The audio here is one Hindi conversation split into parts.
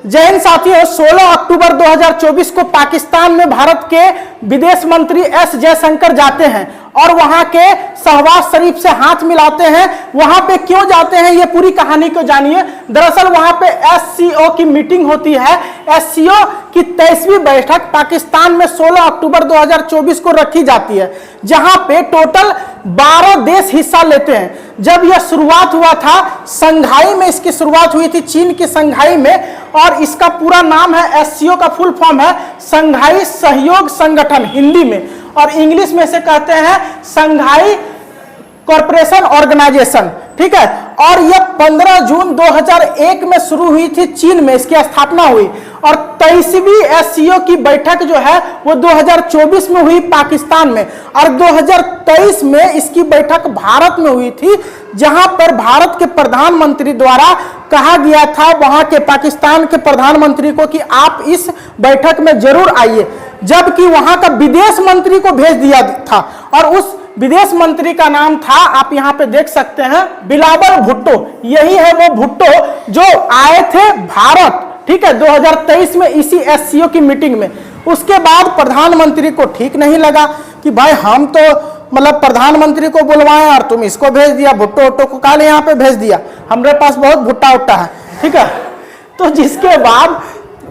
जय हिंद साथियों, 16 अक्टूबर 2024 को पाकिस्तान में भारत के विदेश मंत्री एस जयशंकर जाते हैं और वहां के शहबाज शरीफ से हाथ मिलाते हैं। वहां पे क्यों जाते हैं, ये पूरी कहानी को जानिए। दरअसल वहां पे एससीओ की मीटिंग होती है। एससीओ की 23वीं बैठक पाकिस्तान में 16 अक्टूबर 2024 को रखी जाती है, जहां पे टोटल 12 देश हिस्सा लेते हैं। जब यह शुरुआत हुआ था संघाई में, इसकी शुरुआत हुई थी चीन की संघाई में, और इसका पूरा नाम है, एससीओ का फुल फॉर्म है संघाई सहयोग संगठन हिंदी में, और इंग्लिश में से कहते हैं संघाई कॉरपोरेशन ऑर्गेनाइजेशन। ठीक है, और यह 15 जून 2001 में शुरू हुई थी चीन में, इसकी स्थापना हुई, और 23वीं एससीओ की बैठक जो है वो 2024 में हुई पाकिस्तान में, और 2023 में इसकी बैठक भारत में हुई थी, जहां पर भारत के प्रधानमंत्री द्वारा कहा गया था वहां के पाकिस्तान के प्रधानमंत्री को कि आप इस बैठक में जरूर आइए, जबकि वहां का विदेश मंत्री को भेज दिया था, और उस विदेश मंत्री का नाम था, आप यहां पे देख सकते हैं, बिलावल भुट्टो। यही है वो भुट्टो जो आए थे भारत, ठीक है, 2023 में इसी एससीओ की मीटिंग में। उसके बाद प्रधानमंत्री को ठीक नहीं लगा कि भाई हम तो मतलब प्रधानमंत्री को बुलवाएं और तुम इसको भेज दिया, भुट्टो उट्टो को काले यहाँ पे भेज दिया, हमारे पास बहुत भुट्टा उट्टा है। ठीक है, तो जिसके बाद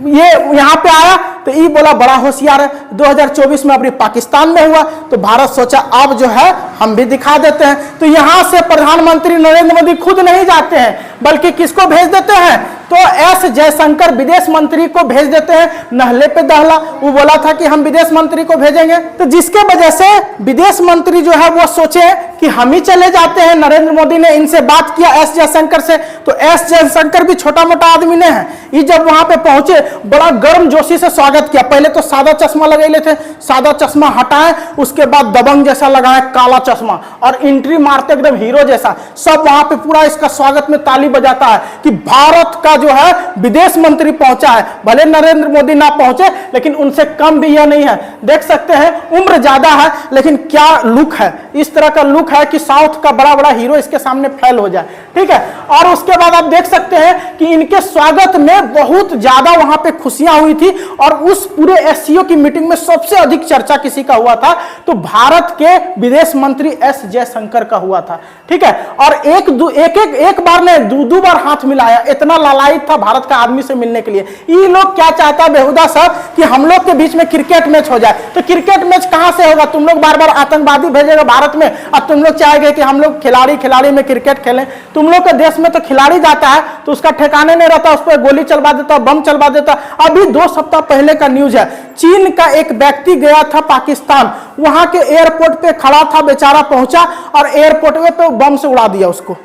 ये यहाँ पे आया तो ये बोला बड़ा होशियार है। 2024 में अपनी पाकिस्तान में हुआ तो भारत सोचा अब जो है हम भी दिखा देते हैं। तो यहां से प्रधानमंत्री नरेंद्र मोदी खुद नहीं जाते हैं, बल्कि किसको भेज देते हैं, तो एस जयशंकर विदेश मंत्री को भेज देते हैं। नहले पे दहला, वो बोला था कि हम विदेश मंत्री को भेजेंगे, तो जिसके वजह से विदेश मंत्री जो है वो सोचे कि हम ही चले जाते हैं। नरेंद्र मोदी ने इनसे बात किया एस जयशंकर से, तो एस जयशंकर भी छोटा मोटा आदमी नहीं है। ये जब वहां पे पहुंचे बड़ा गर्म जोशी से स्वागत किया। पहले तो सादा चश्मा लगाए लेते, सादा चश्मा हटाए, उसके बाद दबंग जैसा लगाए काला चश्मा, और एंट्री मारते एकदम हीरो जैसा। सब वहां पे पूरा इसका स्वागत में ताली बजाता है कि भारत का जो है विदेश मंत्री पहुंचा है। भले नरेंद्र मोदी ना पहुंचे, लेकिन उनसे कम भी यह नहीं है। देख सकते हैं उम्र ज्यादा है, लेकिन क्या लुक है, इस तरह का लुक है कि साउथ का बड़ा बड़ा हीरो इसके सामने फेल हो जाए। ठीक है, और उसके बाद आप देख सकते हैं कि इनके स्वागत में बहुत ज्यादा वहां पे खुशियां हुई थी, और उस पूरे एससीओ की मीटिंग में सबसे अधिक चर्चा किसी का हुआ था, तो भारत के विदेश मंत्री एस जयशंकर का हुआ था। ठीक है, और एक बार ने दो बार हाथ मिलाया, इतना लालायित था भारत का आदमी से मिलने के लिए। ये लोग क्या चाहता बेहुदा सब कि हम लोग के बीच में क्रिकेट मैच हो जाए, तो क्रिकेट मैच कहां से होगा, तुम लोग बार बार आतंकवादी भेजेगा भारत में, और तुम लोग चाहेंगे कि हम लोग खिलाड़ी में क्रिकेट खेलें। तुम लोग के देश में तो खिलाड़ी जाता है तो उसका ठिकाने नहीं रहता, उस पर गोली चलवा देता, बम चलवा देता। अभी 2 सप्ताह पहले का न्यूज है, चीन का एक व्यक्ति गया था पाकिस्तान, वहां के एयरपोर्ट पे खड़ा था, बेचारा पहुंचा और एयरपोर्ट पे बम से उड़ा दिया उसको।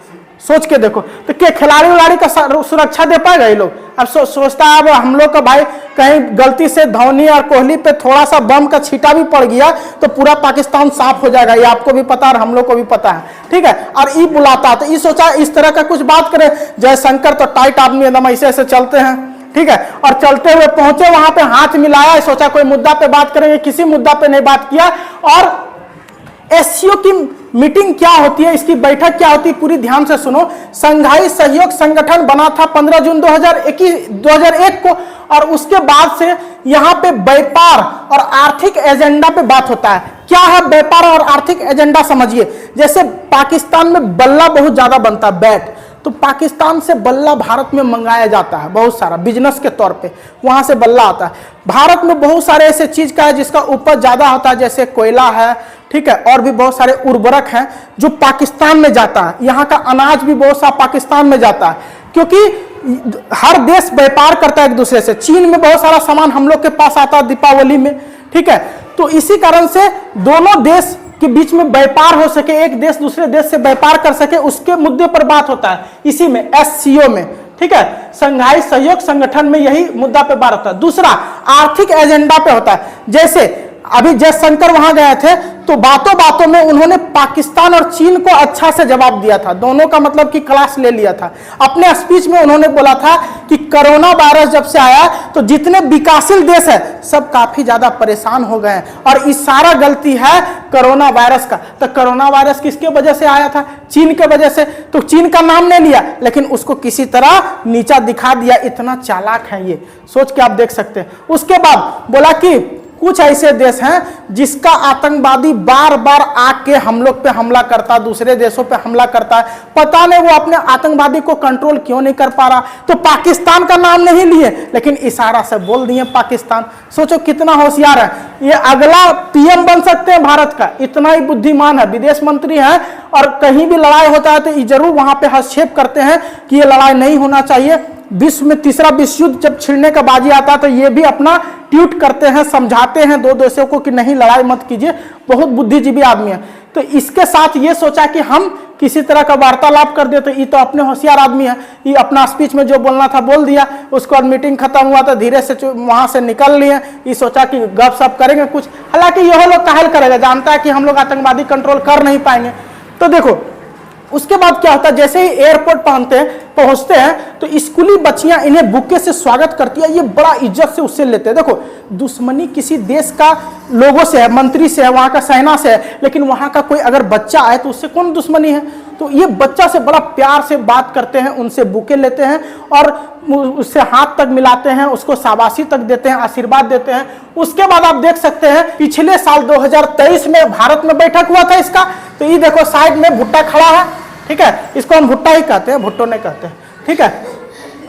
सोच के देखो, तो क्या खिलाड़ी उलाड़ी का सुरक्षा दे पाएगा ये लोग? अब सोचता है अब हम लोग का भाई कहीं गलती से धोनी और कोहली पे थोड़ा सा बम का छींटा भी पड़ गया तो पूरा पाकिस्तान साफ हो जाएगा। ये आपको भी पता और हम लोग को भी पता है। ठीक है, और ये बुलाता तो ये सोचा इस तरह का कुछ बात करे। जयशंकर तो टाइट आदमी एकदम ऐसे ऐसे चलते हैं। ठीक है, और चलते हुए पहुंचे वहां पे, हाथ मिलाया, सोचा कोई मुद्दा पे बात करेंगे, किसी मुद्दा पे नहीं बात किया। और एससीओ की मीटिंग क्या होती है, इसकी बैठक क्या होती है, पूरी ध्यान से सुनो। संघाई सहयोग संगठन बना था 15 जून 2001 को, और उसके बाद से यहां पे व्यापार और आर्थिक एजेंडा पे बात होता है। क्या है व्यापार और आर्थिक एजेंडा, समझिए। जैसे पाकिस्तान में बल्ला बहुत ज्यादा बनता है, बैट, तो पाकिस्तान से बल्ला भारत में मंगाया जाता है बहुत सारा, बिजनेस के तौर पे वहां से बल्ला आता है। भारत में बहुत सारे ऐसे चीज का है जिसका उपज ज्यादा होता है, जैसे कोयला है, ठीक है, और भी बहुत सारे उर्वरक हैं जो पाकिस्तान में जाता है। यहाँ का अनाज भी बहुत सा पाकिस्तान में जाता है, क्योंकि हर देश व्यापार करता है एक दूसरे से। चीन में बहुत सारा सामान हम लोग के पास आता है दीपावली में। ठीक है, तो इसी कारण से दोनों देश के बीच में व्यापार हो सके, एक देश दूसरे देश से व्यापार कर सके, उसके मुद्दे पर बात होता है इसी में, एससीओ में। ठीक है, संघाई सहयोग संगठन में यही मुद्दा पे बात होता है। दूसरा आर्थिक एजेंडा पे होता है, जैसे अभी जयशंकर वहां गए थे तो बातों बातों में उन्होंने पाकिस्तान और चीन को अच्छा से जवाब दिया था, दोनों का मतलब कि क्लास ले लिया था। अपने स्पीच में उन्होंने बोला था कि कोरोना वायरस जब से आया तो जितने विकासशील देश है सब काफी ज्यादा परेशान हो गए हैं और इस सारा गलती है कोरोना वायरस का। तो कोरोना वायरस किसके वजह से आया था? चीन के वजह से। तो चीन का नाम नहीं लिया लेकिन उसको किसी तरह नीचा दिखा दिया। इतना चालाक है ये, सोच के आप देख सकते हैं। उसके बाद बोला कि कुछ ऐसे देश हैं जिसका आतंकवादी बार बार आके हम लोग पे हमला करता है, दूसरे देशों पे हमला करता है, पता नहीं वो अपने आतंकवादी को कंट्रोल क्यों नहीं कर पा रहा। तो पाकिस्तान का नाम नहीं लिए लेकिन इशारा से बोल दिए पाकिस्तान। सोचो कितना होशियार है ये, अगला पीएम बन सकते हैं भारत का, इतना ही बुद्धिमान है। विदेश मंत्री है और कहीं भी लड़ाई होता है तो ये जरूर वहां पे हस्तक्षेप करते हैं कि ये लड़ाई नहीं होना चाहिए। विश्व में तीसरा विश्व युद्ध जब छिड़ने का बाजी आता है तो ये भी अपना ट्वीट करते हैं, समझाते हैं दो देशों को कि नहीं लड़ाई मत कीजिए। बहुत बुद्धिजीवी आदमी है। तो इसके साथ ये सोचा कि हम किसी तरह का वार्तालाप कर दे, तो ये तो अपने होशियार आदमी है, ये अपना स्पीच में जो बोलना था बोल दिया। उसके बाद मीटिंग खत्म हुआ तो धीरे से वहां से निकल लिए। ये सोचा कि गपशप करेंगे कुछ, हालांकि यह लोग काहल करेगा, जानता है कि हम लोग आतंकवादी कंट्रोल कर नहीं पाएंगे। तो देखो उसके बाद क्या होता है, जैसे ही एयरपोर्ट पहुंचते हैं तो स्कूली बच्चियां इन्हें बुके से स्वागत करती है, ये बड़ा इज्जत से उससे लेते हैं। देखो दुश्मनी किसी देश का लोगों से है, मंत्री से है, वहां का सेना से है, लेकिन वहां का कोई अगर बच्चा आए तो उससे कौन दुश्मनी है। तो ये बच्चा से बड़ा प्यार से बात करते हैं, उनसे बुके लेते हैं और उससे हाथ तक मिलाते हैं, उसको शाबाशी तक देते हैं, आशीर्वाद देते हैं। उसके बाद आप देख सकते हैं पिछले साल 2023 में भारत में बैठक हुआ था इसका। तो ये देखो साइड में भुट्टा खड़ा है, ठीक है, इसको हम भुट्टा ही कहते हैं, भुट्टो नहीं कहते हैं, ठीक है।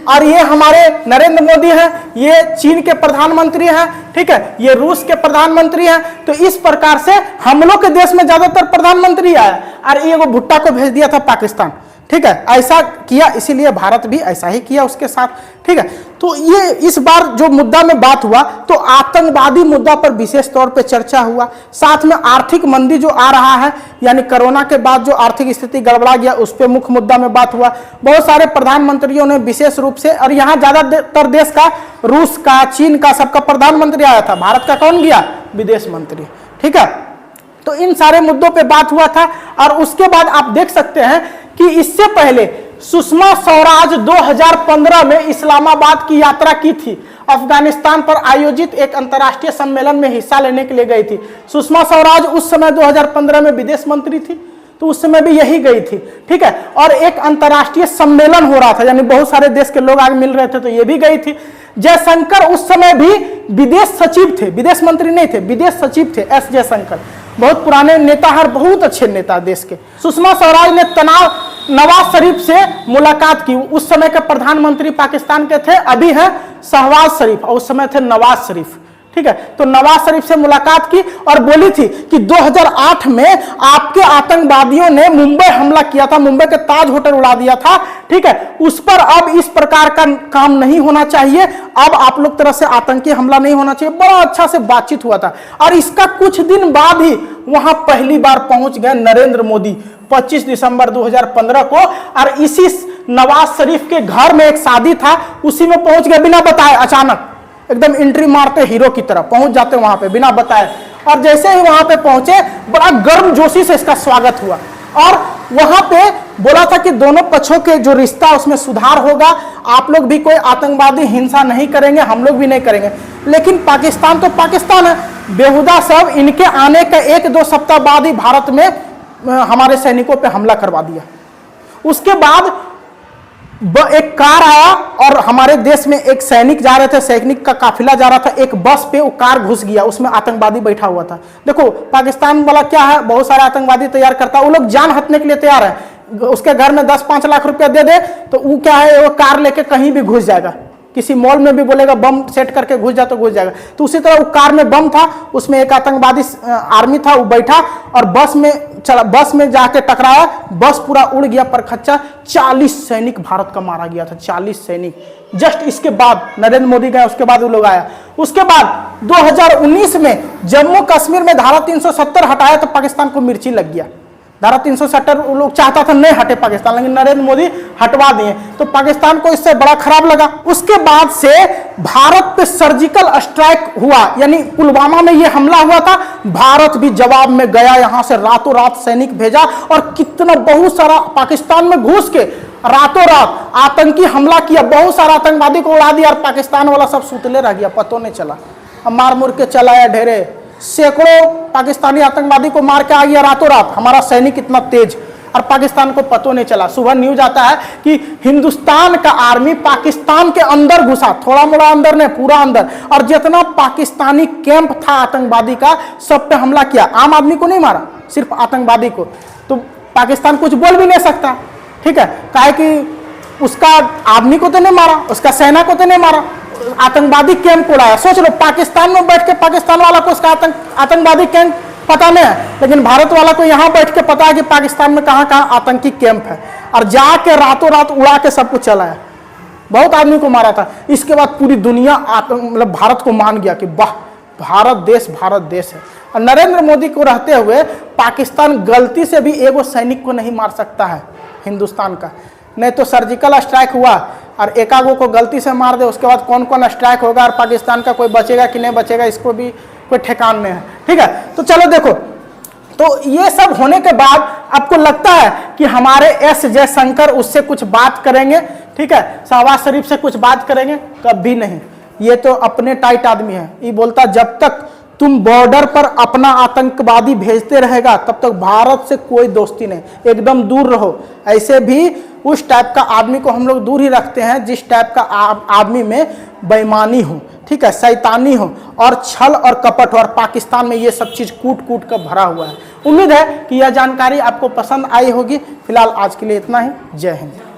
और ये हमारे नरेंद्र मोदी हैं, ये चीन के प्रधानमंत्री हैं, ठीक है, ये रूस के प्रधानमंत्री हैं। तो इस प्रकार से हम लोग के देश में ज्यादातर प्रधानमंत्री आया और ये वो भुट्टा को भेज दिया था पाकिस्तान, ठीक है। ऐसा किया, इसीलिए भारत भी ऐसा ही किया उसके साथ, ठीक है। तो ये इस बार जो मुद्दा में बात हुआ तो आतंकवादी मुद्दा पर विशेष तौर पे चर्चा हुआ, साथ में आर्थिक मंदी जो आ रहा है, यानी कोरोना के बाद जो आर्थिक स्थिति गड़बड़ा गया उस पर मुख्य मुद्दा में बात हुआ। बहुत सारे प्रधानमंत्रियों ने विशेष रूप से, और यहाँ ज्यादातर देश का, रूस का, चीन का, सबका प्रधानमंत्री आया था, भारत का कौन गया? विदेश मंत्री, ठीक है। तो इन सारे मुद्दों पे बात हुआ था। और उसके बाद आप देख सकते हैं कि इससे पहले सुषमा स्वराज 2015 में इस्लामाबाद की यात्रा की थी, अफगानिस्तान पर आयोजित एक अंतर्राष्ट्रीय सम्मेलन में हिस्सा लेने के लिए गई थी। सुषमा स्वराज उस समय 2015 में विदेश मंत्री थी, तो उस समय भी यही गई थी, ठीक है। और एक अंतर्राष्ट्रीय सम्मेलन हो रहा था, यानी बहुत सारे देश के लोग आगे मिल रहे थे, तो ये भी गई थी। जयशंकर उस समय भी विदेश सचिव थे, विदेश मंत्री नहीं थे, विदेश सचिव थे, एस जयशंकर। बहुत पुराने नेता हैं, बहुत अच्छे नेता देश के। सुषमा स्वराज ने नवाज शरीफ से मुलाकात की। उस समय के प्रधानमंत्री पाकिस्तान के थे, अभी हैं शहबाज शरीफ, और उस समय थे नवाज शरीफ, ठीक है। तो नवाज शरीफ से मुलाकात की और बोली थी कि 2008 में आपके आतंकवादियों ने मुंबई हमला किया था, मुंबई के ताज होटल उड़ा दिया था, ठीक है। उस पर अब इस प्रकार का काम नहीं होना चाहिए, अब आप लोग तरफ से आतंकी हमला नहीं होना चाहिए। बड़ा अच्छा से बातचीत हुआ था। और इसका कुछ दिन बाद ही वहां पहली बार पहुंच गए नरेंद्र मोदी, 25 दिसंबर 2015 को। और इसी नवाज शरीफ के घर में एक शादी था, उसी में पहुंच गए बिना बताए, अचानक एकदम एंट्री मारते हीरो की तरह पहुंच जाते वहां पे बिना बताए। और जैसे ही वहां पे पहुंचे बड़ा गर्मजोशी से इसका स्वागत हुआ और वहां पे बोला था कि दोनों पक्षों के जो रिश्ता उसमें सुधार होगा, आप लोग भी कोई आतंकवादी हिंसा नहीं करेंगे, हम लोग भी नहीं करेंगे। लेकिन पाकिस्तान तो पाकिस्तान है, बेहुदा सब इनके आने का 1-2 सप्ताह बाद ही भारत में हमारे सैनिकों पे हमला करवा दिया। उसके बाद एक कार आया और हमारे देश में एक सैनिक जा रहे थे, सैनिक का काफिला जा रहा था, एक बस पे वो कार घुस गया, उसमें आतंकवादी बैठा हुआ था। देखो पाकिस्तान वाला क्या है, बहुत सारे आतंकवादी तैयार करता है, वो लोग जान हथने के लिए तैयार है। उसके घर में 10-5 लाख रुपया दे दे तो वो क्या है, वो कार लेके कहीं भी घुस जाएगा, किसी मॉल में भी बोलेगा बम सेट करके घुस जा तो घुस जाएगा। तो उसी तरह वो कार में बम था, उसमें एक आतंकवादी आर्मी था, वो बैठा और बस में जाके टकराया, बस पूरा उड़ गया परखच्चा। 40 सैनिक भारत का मारा गया था, 40 सैनिक। जस्ट इसके बाद नरेंद्र मोदी गए, उसके बाद वो लोग आया। उसके बाद 2019 में जम्मू कश्मीर में धारा 370 हटाया तो पाकिस्तान को मिर्ची लग गया। धारा 370 लोग चाहता था नहीं हटे पाकिस्तान, लेकिन नरेंद्र मोदी हटवा दिए, तो पाकिस्तान को इससे बड़ा खराब लगा। उसके बाद से भारत पे सर्जिकल स्ट्राइक हुआ, यानी पुलवामा में ये हमला हुआ था, भारत भी जवाब में गया, यहां से रातों रात सैनिक भेजा और कितना बहुत सारा पाकिस्तान में घुस के रातों रात आतंकी हमला किया, बहुत सारा आतंकवादी को उड़ा दिया और पाकिस्तान वाला सब सुतले रह गया, पतो नहीं चला। अब मार मुर के चलाया, ढेरे सैकड़ों पाकिस्तानी आतंकवादी को मार के आ गया रातों रात, हमारा सैनिक इतना तेज, और पाकिस्तान को पतो नहीं चला। सुबह न्यूज आता है कि हिंदुस्तान का आर्मी पाकिस्तान के अंदर घुसा, थोड़ा मोड़ा अंदर नहीं, पूरा अंदर, और जितना पाकिस्तानी कैंप था आतंकवादी का सब पे हमला किया। आम आदमी को नहीं मारा, सिर्फ आतंकवादी को। तो पाकिस्तान कुछ बोल भी नहीं सकता, ठीक है, काहे कि उसका आदमी को तो नहीं मारा, उसका सेना को तो नहीं मारा, आतंकवादी कैंप उड़ाया। सोच लो, पाकिस्तान में बैठ के पाकिस्तान वाला को उसका आतंकवादी कैंप पता नहीं है, लेकिन भारत वाला को यहाँ बैठ के पता है कि पाकिस्तान में कहाँ कहाँ आतंकी कैंप है, और जाके रातों रात उड़ा के सब कुछ चलाया, बहुत आदमी को मारा था। इसके बाद पूरी दुनिया मतलब भारत को मान गया कि वाह भारत देश है। और नरेंद्र मोदी को रहते हुए पाकिस्तान गलती से भी एगो सैनिक को नहीं मार सकता है हिंदुस्तान का, नहीं तो सर्जिकल स्ट्राइक हुआ और एकागो को गलती से मार दे, उसके बाद कौन कौन स्ट्राइक होगा और पाकिस्तान का कोई बचेगा कि नहीं बचेगा, इसको भी कोई ठिकान नहीं है, ठीक है। तो चलो देखो, तो ये सब होने के बाद आपको लगता है कि हमारे एस जयशंकर उससे कुछ बात करेंगे, ठीक है, शहबाज शरीफ से कुछ बात करेंगे? कभी नहीं। ये तो अपने टाइट आदमी है, ये बोलता जब तक तुम बॉर्डर पर अपना आतंकवादी भेजते रहेगा तब तक भारत से कोई दोस्ती नहीं, एकदम दूर रहो। ऐसे भी उस टाइप का आदमी को हम लोग दूर ही रखते हैं जिस टाइप का आदमी में बेईमानी हो, ठीक है, शैतानी हो और छल और कपट हो, और पाकिस्तान में ये सब चीज कूट कूट कर भरा हुआ है। उम्मीद है कि यह जानकारी आपको पसंद आई होगी। फिलहाल आज के लिए इतना ही। जय हिंद।